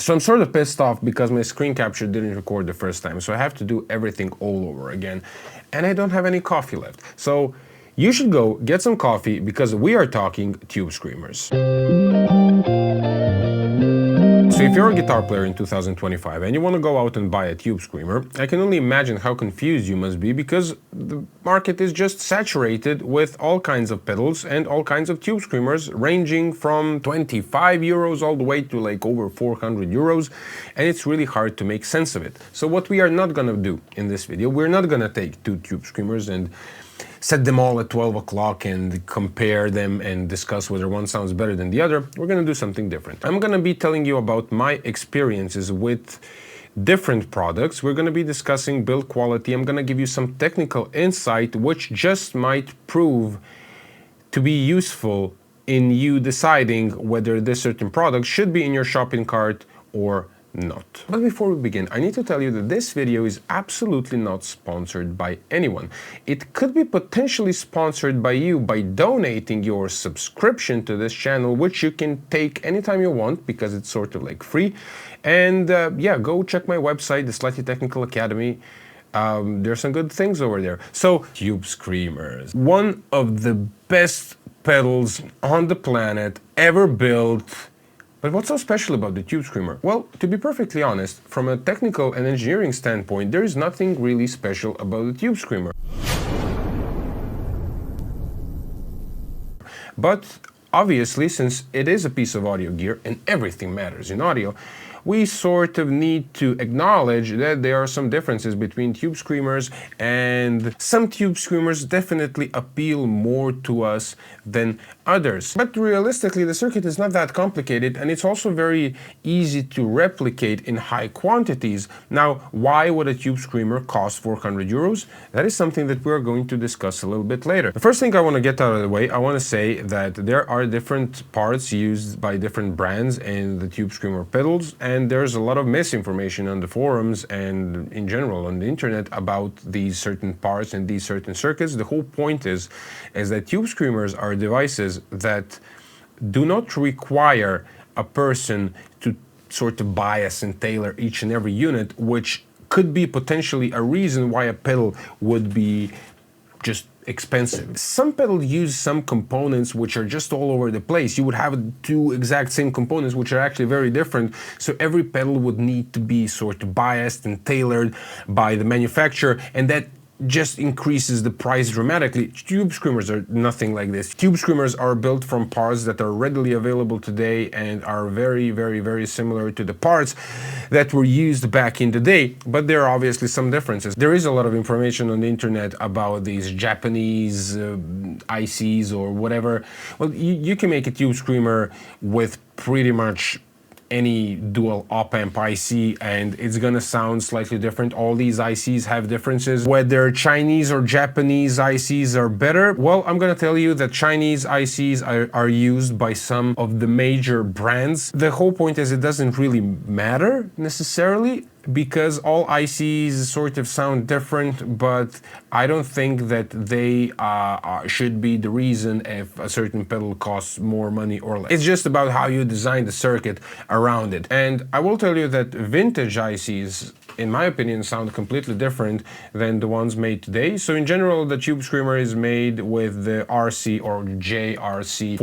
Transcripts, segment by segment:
So I'm sort of pissed off because my screen capture didn't record the first time, so I have to do everything all over again. And I don't have any coffee left. So you should go get some coffee because we are talking Tube Screamers. So if you're a guitar player in 2025 and you want to go out and buy a Tube Screamer, I can only imagine how confused you must be because the market is just saturated with all kinds of pedals and all kinds of Tube Screamers ranging from 25 euros all the way to like over 400 euros, and it's really hard to make sense of it. So what we are not gonna do in this video, we're not gonna take two Tube Screamers and set them all at 12 o'clock and compare them and discuss whether one sounds better than the other. We're gonna do something different. I'm gonna be telling you about my experiences with different products. We're gonna be discussing build quality. I'm gonna give you some technical insight which just might prove to be useful in you deciding whether this certain product should be in your shopping cart or not. But before we begin, I need to tell you that this video is absolutely not sponsored by anyone. It could be potentially sponsored by you by donating your subscription to this channel, which you can take anytime you want because it's sort of like free. And yeah, go check my website, the Slightly Technical Academy. There's some good things over there. So, Tube Screamers, one of the best pedals on the planet ever built. But what's so special about the Tube Screamer? Well, to be perfectly honest, from a technical and engineering standpoint, there is nothing really special about the Tube Screamer. But obviously, since it is a piece of audio gear and everything matters in audio, we sort of need to acknowledge that there are some differences between Tube Screamers, and some Tube Screamers definitely appeal more to us than others. But realistically, the circuit is not that complicated, and it's also very easy to replicate in high quantities. Now, why would a Tube Screamer cost 400 euros? That is something that we're going to discuss a little bit later. The first thing I want to get out of the way, I want to say that there are different parts used by different brands in the Tube Screamer pedals, and there's a lot of misinformation on the forums and in general on the internet about these certain parts and these certain circuits. The whole point is that Tube Screamers are devices that do not require a person to sort of bias and tailor each and every unit, which could be potentially a reason why a pedal would be just expensive. Some pedals use some components which are just all over the place. You would have two exact same components which are actually very different, so every pedal would need to be sort of biased and tailored by the manufacturer, and that just increases the price dramatically. Tube Screamers are nothing like this. Tube Screamers are built from parts that are readily available today and are very, very, very similar to the parts that were used back in the day, but there are obviously some differences. There is a lot of information on the internet about these Japanese ICs or whatever. Well, you can make a Tube Screamer with pretty much any dual op-amp IC and it's gonna sound slightly different. All these ICs have differences. Whether Chinese or Japanese ICs are better, well, I'm gonna tell you that Chinese ICs are used by some of the major brands. The whole point is it doesn't really matter necessarily, because all ICs sort of sound different, but I don't think that they should be the reason if a certain pedal costs more money or less. It's just about how you design the circuit around it. And I will tell you that vintage ICs, in my opinion, sound completely different than the ones made today. So in general, the Tube Screamer is made with the RC or JRC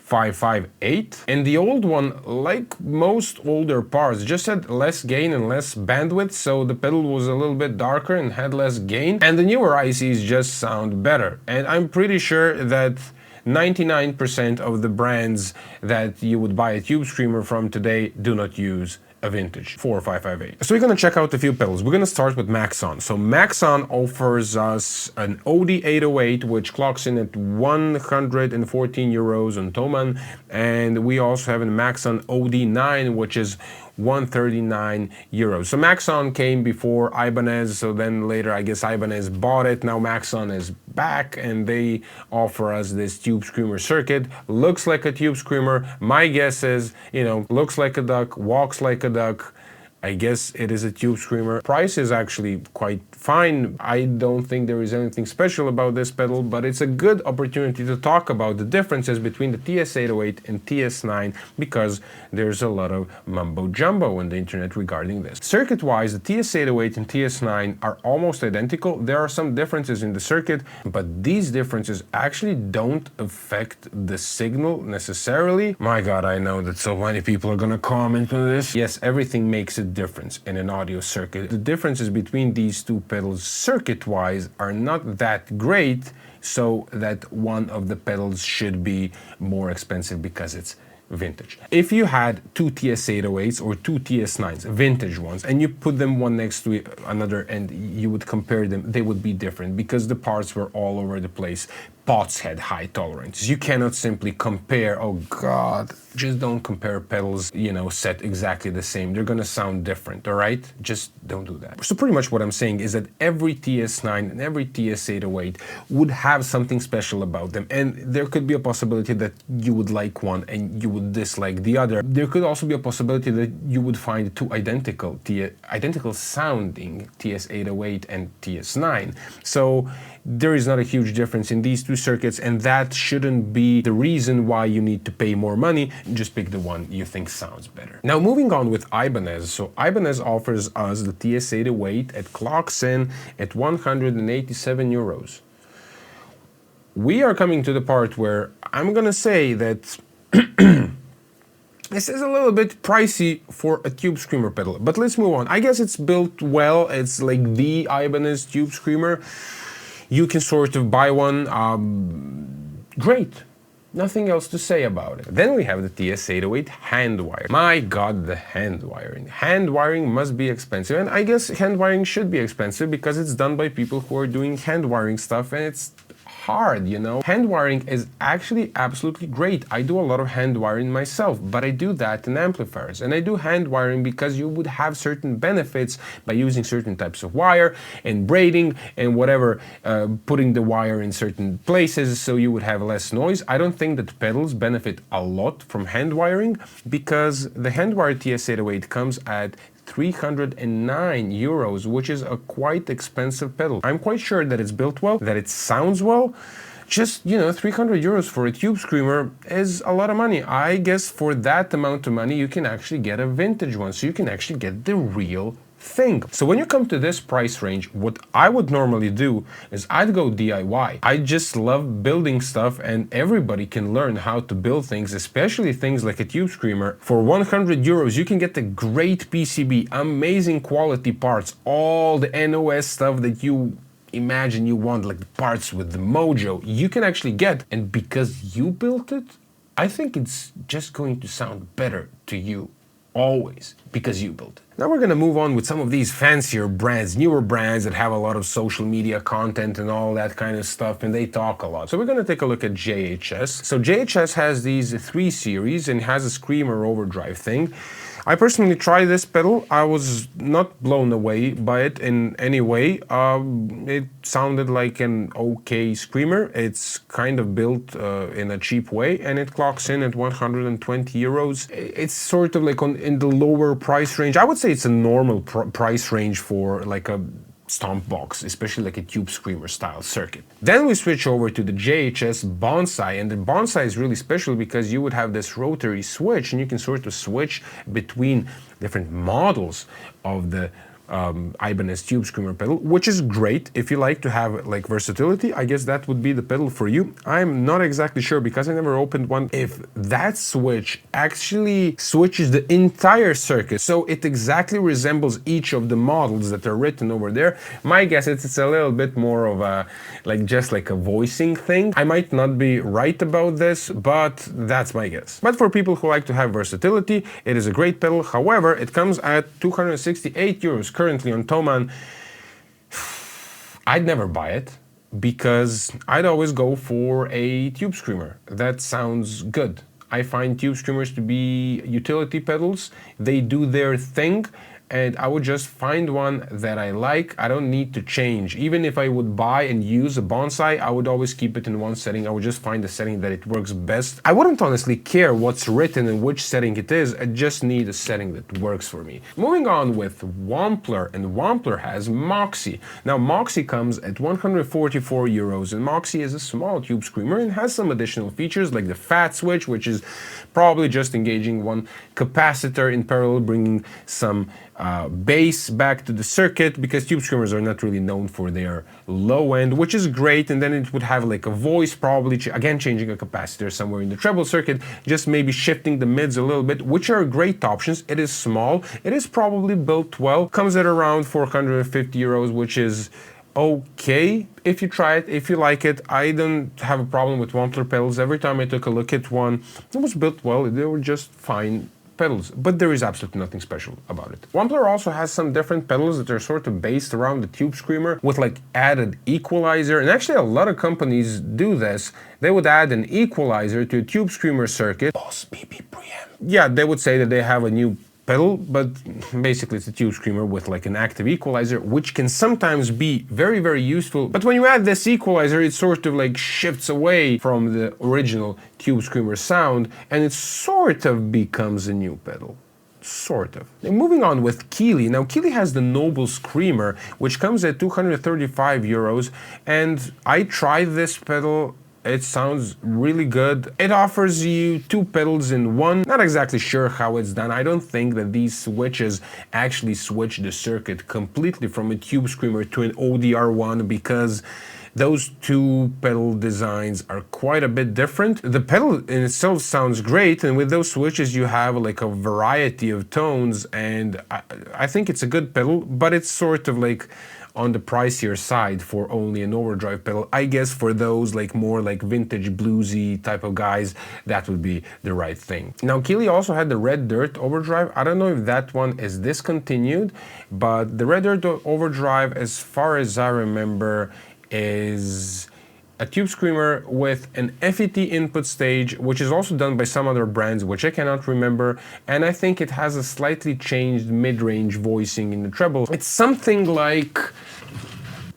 4558, and the old one, like most older parts, just had less gain and less bandwidth, so the pedal was a little bit darker and had less gain, and the newer ICs just sound better. And I'm pretty sure that 99% of the brands that you would buy a Tube Screamer from today do not use a vintage 4558. So we're gonna check out a few pedals. We're gonna start with Maxon. So Maxon offers us an OD808, which clocks in at 114 euros on Thomann, and we also have a Maxon OD9, which is 139 euros. So Maxon came before Ibanez, so then later I guess Ibanez bought it. Now Maxon is back and they offer us this Tube Screamer circuit. Looks like a Tube Screamer. My guess is, you know, looks like a duck, walks like a duck. I guess it is a tube screamer. Price is actually quite fine. I don't think there is anything special about this pedal, but it's a good opportunity to talk about the differences between the TS808 and TS9 because there's a lot of mumbo jumbo on the internet regarding this. Circuit-wise, the TS808 and TS9 are almost identical. There are some differences in the circuit, but these differences actually don't affect the signal necessarily. My God, I know that so many people are gonna comment on this. Yes, everything makes a difference in an audio circuit. The differences between these two pedals circuit-wise are not that great, so that one of the pedals should be more expensive because it's vintage. If you had two TS808s or two TS9s, vintage ones, and you put them one next to another and you would compare them, they would be different because the parts were all over the place. Pots had high tolerances. You cannot simply compare, oh God, just don't compare pedals, you know, set exactly the same. They're gonna sound different, all right? Just don't do that. So pretty much what I'm saying is that every TS9 and every TS808 would have something special about them, and there could be a possibility that you would like one and you would dislike the other. There could also be a possibility that you would find two identical sounding TS808 and TS9. So there is not a huge difference in these two circuits, and that shouldn't be the reason why you need to pay more money. Just pick the one you think sounds better. Now moving on with Ibanez. So Ibanez offers us the TS808 at clocks in at 187 euros. We are coming to the part where I'm gonna say that this is a little bit pricey for a tube screamer pedal, but let's move on. I guess it's built well. It's like the Ibanez tube screamer. You can sort of buy one. Great. Nothing else to say about it. Then we have the TS808 hand wire. My God, the hand wiring. Hand wiring must be expensive, and I guess hand wiring should be expensive because it's done by people who are doing hand wiring stuff, and it's hard, you know. Hand wiring is actually absolutely great. I do a lot of hand wiring myself, but I do that in amplifiers, and I do hand wiring because you would have certain benefits by using certain types of wire and braiding and whatever, putting the wire in certain places so you would have less noise. I don't think that pedals benefit a lot from hand wiring because the hand wire TS808 comes at 309 euros, which is a quite expensive pedal. I'm quite sure that it's built well, that it sounds well. Just, you know, 300 euros for a tube screamer is a lot of money. I guess for that amount of money, you can actually get a vintage one, so you can actually get the real thing. So when you come to this price range, what I would normally do is I'd go DIY. I just love building stuff, and everybody can learn how to build things, especially things like a tube screamer. For 100 euros, you can get a great PCB, amazing quality parts, all the NOS stuff that you imagine you want, like the parts with the mojo, you can actually get. And because you built it, I think it's just going to sound better to you always because you built it. Now we're gonna move on with some of these fancier brands, newer brands that have a lot of social media content and all that kind of stuff, and they talk a lot. So we're gonna take a look at JHS. So JHS has these 3 series and has a screamer overdrive thing. I personally tried this pedal. I was not blown away by it in any way. It sounded like an okay screamer. It's kind of built in a cheap way, and it clocks in at 120 euros. It's sort of like in the lower price range. I would say it's a normal price range for like a stomp box, especially like a tube screamer style circuit. Then we switch over to the JHS Bonsai, and the Bonsai is really special because you would have this rotary switch, and you can sort of switch between different models of the Ibanez Tubescreamer pedal, which is great. If you like to have like versatility, I guess that would be the pedal for you. I'm not exactly sure because I never opened one if that switch actually switches the entire circuit, so it exactly resembles each of the models that are written over there. My guess is it's a little bit more of a just like a voicing thing. I might not be right about this, but that's my guess. But for people who like to have versatility, it is a great pedal. However, it comes at 268 euros currently on Thomann. I'd never buy it because I'd always go for a tube screamer. That sounds good. I find tube screamers to be utility pedals. They do their thing. and I would just find one that I like. I don't need to change. Even if I would buy and use a bonsai, I would always keep it in one setting. I would just find the setting that it works best. I wouldn't honestly care what's written and which setting it is. I just need a setting that works for me. Moving on with Wampler, and Wampler has Moxie. Now Moxie comes at 144 euros, and Moxie is a small tube screamer and has some additional features like the fat switch, which is probably just engaging one capacitor in parallel, bringing some bass back to the circuit, because tube screamers are not really known for their low end, which is great. And then it would have like a voice, probably again changing a capacitor somewhere in the treble circuit, just maybe shifting the mids a little bit, which are great options. It is small, it is probably built well, comes at around 450 euros, which is okay if you try it, if you like it. I don't have a problem with Wampler pedals. Every time I took a look at one, it was built well, they were just fine pedals, but there is absolutely nothing special about it. Wampler also has some different pedals that are sort of based around the tube screamer with like added equalizer, and actually a lot of companies do this. They would add an equalizer to a tube screamer circuit. Boss BB preamp. Yeah, they would say that they have a new pedal, but basically it's a tube screamer with like an active equalizer, which can sometimes be very, very useful. But when you add this equalizer, it sort of like shifts away from the original tube screamer sound, and it sort of becomes a new pedal. Sort of. And moving on with Keeley. Now Keeley has the Noble Screamer, which comes at 235 euros, and I tried this pedal. It sounds really good. It offers you two pedals in one. Not exactly sure how it's done. I don't think that these switches actually switch the circuit completely from a tube screamer to an ODR one, because those two pedal designs are quite a bit different. The pedal in itself sounds great, and with those switches you have like a variety of tones, and I think it's a good pedal, but it's sort of like on the pricier side for only an overdrive pedal. I guess for those like more like vintage bluesy type of guys, that would be the right thing. Now Keeley also had the Red Dirt overdrive. I don't know if that one is discontinued, but the Red Dirt overdrive, as far as I remember, is a tube screamer with an FET input stage, which is also done by some other brands, which I cannot remember, and I think it has a slightly changed mid-range voicing in the treble. It's something like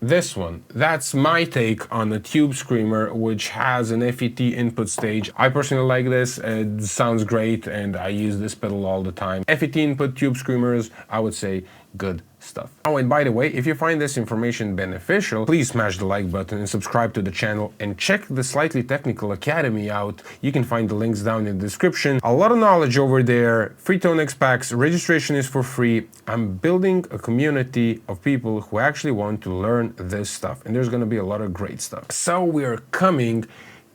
this one. That's my take on a tube screamer which has an FET input stage. I personally like this, it sounds great, and I use this pedal all the time. FET input tube screamers, I would say good stuff. Oh, and by the way, if you find this information beneficial, please smash the like button and subscribe to the channel, and check the Slightly Technical Academy out. You can find the links down in the description. A lot of knowledge over there, free Tonex packs, registration is for free. I'm building a community of people who actually want to learn this stuff, and there's gonna be a lot of great stuff. So we're coming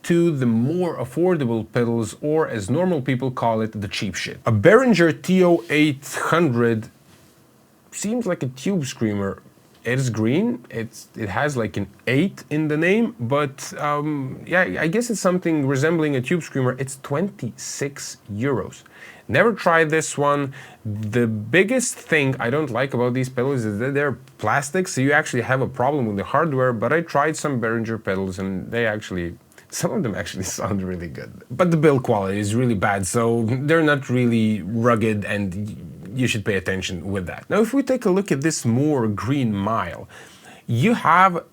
to the more affordable pedals, or as normal people call it, the cheap shit. A Behringer TO-800 seems like a tube screamer. It is green, it has like an 8 in the name, but yeah, I guess it's something resembling a tube screamer. It's 26 euros. Never tried this one. The biggest thing I don't like about these pedals is that they're plastic, so you actually have a problem with the hardware, but I tried some Behringer pedals and they actually, some of them actually sound really good. But the build quality is really bad, so they're not really rugged, and you should pay attention with that. Now, if we take a look at this more Green Mile, you have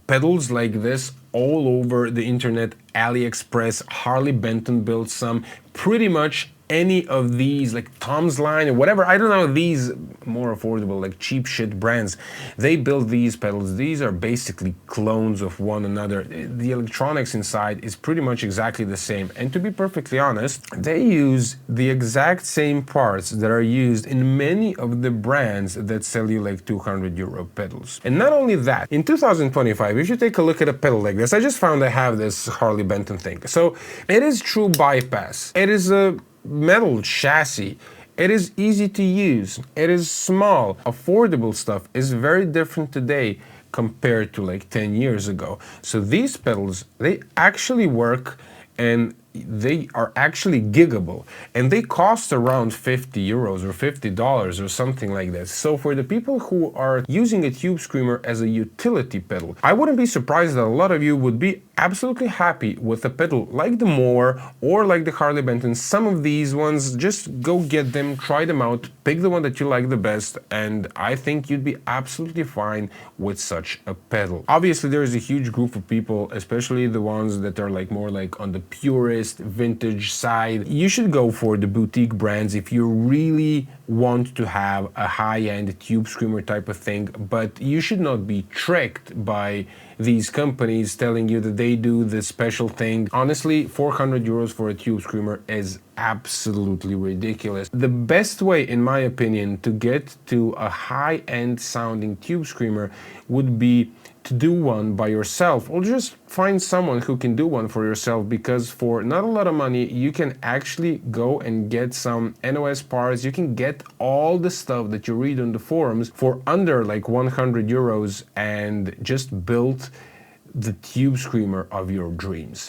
pedals like this all over the internet. AliExpress, Harley Benton built some, pretty much any of these, like Tom's Line or whatever, I don't know, these more affordable, like cheap shit brands, they build these pedals. These are basically clones of one another. The electronics inside is pretty much exactly the same, and to be perfectly honest, they use the exact same parts that are used in many of the brands that sell you like 200 euro pedals. And not only that, in 2025, if you take a look at a pedal like this, I just found I have this Harley Benton thing. So it is true bypass. It is a metal chassis. It is easy to use. It is small. Affordable stuff is very different today compared to like 10 years ago. So these pedals, they actually work, and they are actually giggable, and they cost around 50 euros or $50 or something like that. So for the people who are using a tube screamer as a utility pedal, I wouldn't be surprised that a lot of you would be absolutely happy with a pedal like the Moore or like the Harley Benton, some of these ones, just go get them, try them out, pick the one that you like the best, and I think you'd be absolutely fine with such a pedal. Obviously, there is a huge group of people, especially the ones that are like more like on the purist vintage side. You should go for the boutique brands if you really want to have a high-end tube screamer type of thing, but you should not be tricked by these companies telling you that they do this special thing. Honestly, 400 euros for a tube screamer is absolutely ridiculous. The best way, in my opinion, to get to a high-end sounding tube screamer would be to do one by yourself, or just find someone who can do one for yourself, because for not a lot of money you can actually go and get some NOS parts. You can get all the stuff that you read on the forums for under like 100 euros and just build the tube screamer of your dreams.